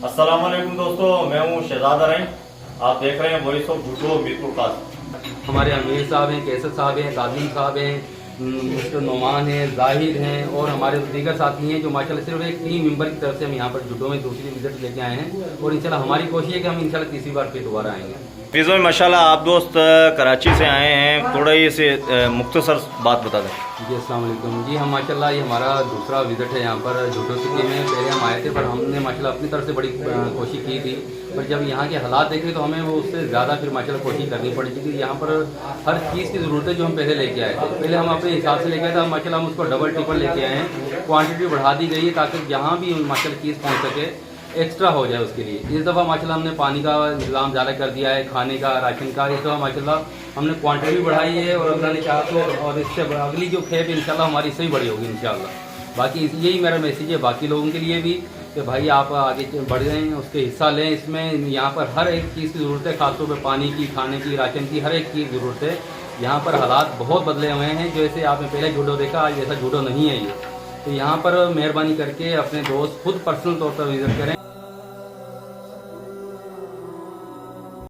अस्सलाम वालेकुम दोस्तों, मैं हूँ शहजाद रही। आप देख रहे हैं वॉइस ऑफ भुट्टो मीरपुर कास। हमारे अमीर साहब हैं, कैसर साहब हैं, काजिम साहब हैं, मिस्टर नोमान हैं, जाहिर हैं और हमारे दीगर साथी हैं जो माशाल्लाह सिर्फ एक टीम मेंबर की तरफ से हम यहाँ पर जुडो में दूसरी विजिट लेके आए हैं और इंशाल्लाह हमारी कोशिश है कि हम इंशाल्लाह तीसरी बार फिर दोबारा आएंगे। फिजो माशाल्लाह आप दोस्त कराची से आए हैं, थोड़ा ही से मुख्तसर बात बता दें। जी अस्सलाम वालेकुम। जी हम माशाल्लाह ये हमारा दूसरा विजिट है यहाँ पर जुडो सिटी में। पहले हम आए थे पर हमने माशाल्लाह अपनी तरफ से बड़ी कोशिश की थी, पर जब यहाँ के हालात देखे तो हमें वो उससे ज़्यादा फिर माशाल्लाह कोशिश करनी पड़ी क्योंकि यहाँ पर हर चीज़ की ज़रूरत है जो हम पहले लेके आए थे। पहले हम अपने हिसाब से लेके आए थे, हम माशाल्लाह हम उसको डबल ट्रिपल लेके आए हैं। क्वांटिटी बढ़ा दी गई है ताकि जहाँ भी माशाल्लाह चीज़ पहुँच सके एक्स्ट्रा हो जाए उसके लिए। इस दफ़ा माशाल्लाह हमने पानी का इंतज़ाम ज़्यादा कर दिया है, खाने का, राशन का। इस दफ़ा माशाल्लाह हमने क्वांटिटी भी बढ़ाई है और अल्लाह ने चाहा तो और इससे अगली जो खेप इंशाल्लाह हमारी इससे भी बड़ी होगी इंशाल्लाह। बाकी यही मेरा मैसेज है बाकी लोगों के लिए भी कि भाई आप आगे बढ़ जाएँ, उसके हिस्सा लें इसमें। यहाँ पर हर एक चीज़ की ज़रूरत है, खासतौर पर पानी की, खाने की, राशन की, हर एक चीज़ की ज़रूरत है। यहाँ पर हालात बहुत बदले हुए हैं, जैसे आपने पहले जूडो देखा आज ऐसा जूडो नहीं है ये। तो यहाँ पर मेहरबानी करके अपने दोस्त खुद पर्सनल तौर पर विजिट करें।